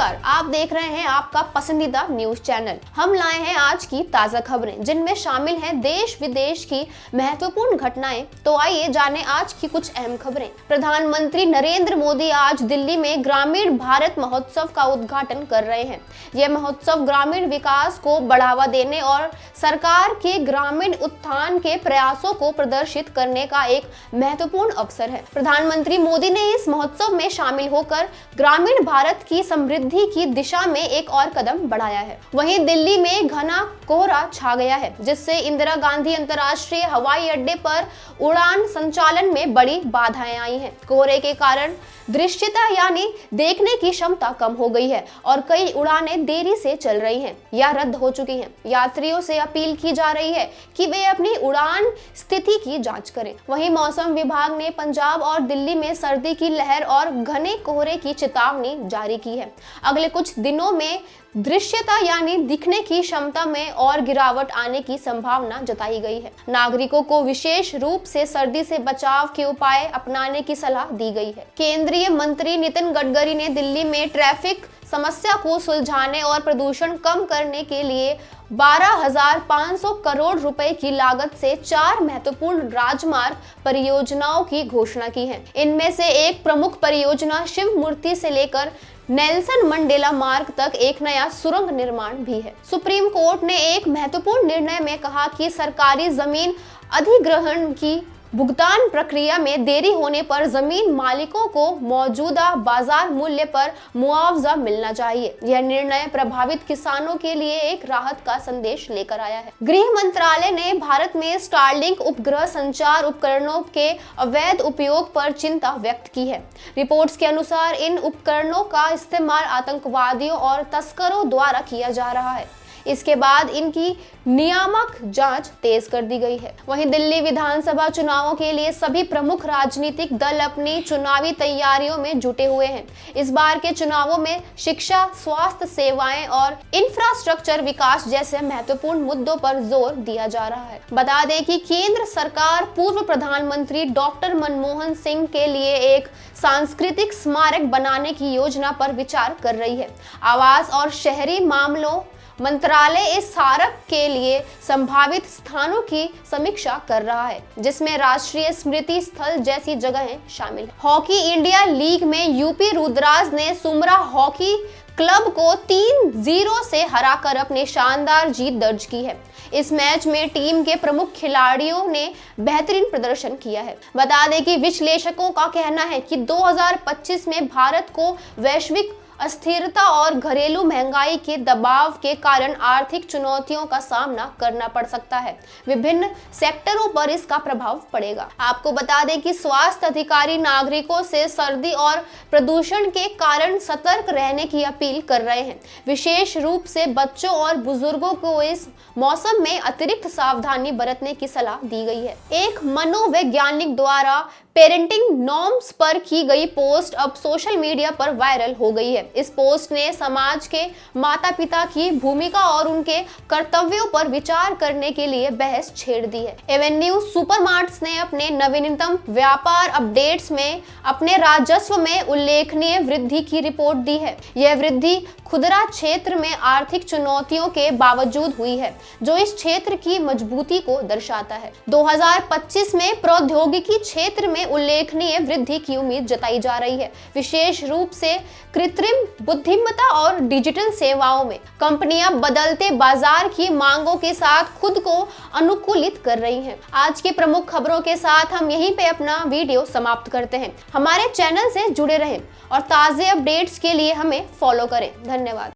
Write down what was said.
नमस्कार, आप देख रहे हैं आपका पसंदीदा न्यूज चैनल। हम लाए हैं आज की ताजा खबरें जिनमें शामिल हैं देश विदेश की महत्वपूर्ण घटनाएं। तो आइए जाने आज की कुछ अहम खबरें। प्रधानमंत्री नरेंद्र मोदी आज दिल्ली में ग्रामीण भारत महोत्सव का उद्घाटन कर रहे हैं। यह महोत्सव ग्रामीण विकास को बढ़ावा देने और सरकार के ग्रामीण उत्थान के प्रयासों को प्रदर्शित करने का एक महत्वपूर्ण अवसर है। प्रधानमंत्री मोदी ने इस महोत्सव में शामिल होकर ग्रामीण भारत की समृद्धि की दिशा में एक और कदम बढ़ाया है। वहीं दिल्ली में घना कोहरा छा गया है, जिससे इंदिरा गांधी अंतर्राष्ट्रीय हवाई अड्डे पर उड़ान संचालन में बड़ी बाधाएं आई हैं। कोहरे के कारण दृश्यता यानी देखने की क्षमता कम हो गई है और कई उड़ानें देरी से चल रही हैं या रद्द हो चुकी हैं। यात्रियों से अपील की जा रही है कि वे अपनी उड़ान स्थिति की जांच करें। वहीं मौसम विभाग ने पंजाब और दिल्ली में सर्दी की लहर और घने कोहरे की चेतावनी जारी की है। अगले कुछ दिनों में दृश्यता यानी दिखने की क्षमता में और गिरावट आने की संभावना जताई गई है। नागरिकों को विशेष रूप से सर्दी से बचाव के उपाय अपनाने की सलाह दी गई है। केंद्रीय मंत्री नितिन गडकरी ने दिल्ली में ट्रैफिक समस्या को सुलझाने और प्रदूषण कम करने के लिए 12,500 करोड़ रुपए की लागत से 4 महत्वपूर्ण राजमार्ग परियोजनाओं की घोषणा की है। इनमें से एक प्रमुख परियोजना शिव मूर्ति से लेकर नेल्सन मंडेला मार्ग तक एक नया सुरंग निर्माण भी है। सुप्रीम कोर्ट ने एक महत्वपूर्ण निर्णय में कहा कि सरकारी जमीन अधिग्रहण की भुगतान प्रक्रिया में देरी होने पर जमीन मालिकों को मौजूदा बाजार मूल्य पर मुआवजा मिलना चाहिए। यह निर्णय प्रभावित किसानों के लिए एक राहत का संदेश लेकर आया है। गृह मंत्रालय ने भारत में स्टारलिंक उपग्रह संचार उपकरणों के अवैध उपयोग पर चिंता व्यक्त की है। रिपोर्ट्स के अनुसार इन उपकरणों का इस्तेमाल आतंकवादियों और तस्करों द्वारा किया जा रहा है। इसके बाद इनकी नियामक जांच तेज कर दी गई है। वहीं दिल्ली विधानसभा चुनावों के लिए सभी प्रमुख राजनीतिक दल अपनी चुनावी तैयारियों में जुटे हुए हैं। इस बार के चुनावों में शिक्षा, स्वास्थ्य सेवाएं और इंफ्रास्ट्रक्चर विकास जैसे महत्वपूर्ण मुद्दों पर जोर दिया जा रहा है। बता दें कि केंद्र सरकार पूर्व प्रधानमंत्री डॉक्टर मनमोहन सिंह के लिए एक सांस्कृतिक स्मारक बनाने की योजना पर विचार कर रही है। आवास और शहरी मामलों मंत्रालय इस स्मारक के लिए संभावित स्थानों की समीक्षा कर रहा है, जिसमें राष्ट्रीय स्मृति स्थल जैसी जगहें शामिल हैं। हॉकी इंडिया लीग में यूपी रुद्राज ने सुमरा हॉकी क्लब को 3-0 से हराकर अपनी शानदार जीत दर्ज की है। इस मैच में टीम के प्रमुख खिलाड़ियों ने बेहतरीन प्रदर्शन किया है। बता दें कि विश्लेषकों का कहना है कि 2025 में भारत को वैश्विक अस्थिरता और घरेलू महंगाई के दबाव के कारण आर्थिक चुनौतियों का सामना करना पड़ सकता है। विभिन्न सेक्टरों पर इसका प्रभाव पड़ेगा। आपको बता दें कि स्वास्थ्य अधिकारी नागरिकों से सर्दी और प्रदूषण के कारण सतर्क रहने की अपील कर रहे हैं। विशेष रूप से बच्चों और बुजुर्गों को इस मौसम में अतिरिक्त सावधानी बरतने की सलाह दी गई है। एक मनोवैज्ञानिक द्वारा पेरेंटिंग नॉर्म्स पर की गई पोस्ट अब सोशल मीडिया पर वायरल हो गई है। इस पोस्ट ने समाज के माता पिता की भूमिका और उनके कर्तव्यों पर विचार करने के लिए बहस छेड़ दी है। एवेन्यू सुपरमार्ट्स ने अपने नवीनतम व्यापार अपडेट्स में अपने राजस्व में उल्लेखनीय वृद्धि की रिपोर्ट दी है। यह वृद्धि खुदरा क्षेत्र में आर्थिक चुनौतियों के बावजूद हुई है, जो इस क्षेत्र की मजबूती को दर्शाता है। 2025 में प्रौद्योगिकी क्षेत्र में उल्लेखनीय वृद्धि की उम्मीद जताई जा रही है। विशेष रूप से कृत्रिम बुद्धिमत्ता और डिजिटल सेवाओं में कंपनियां बदलते बाजार की मांगों के साथ खुद को अनुकूलित कर रही हैं। आज की प्रमुख खबरों के साथ हम यहीं पे अपना वीडियो समाप्त करते हैं। हमारे चैनल से जुड़े रहें और ताजे अपडेट्स के लिए हमें फॉलो करें। धन्यवाद।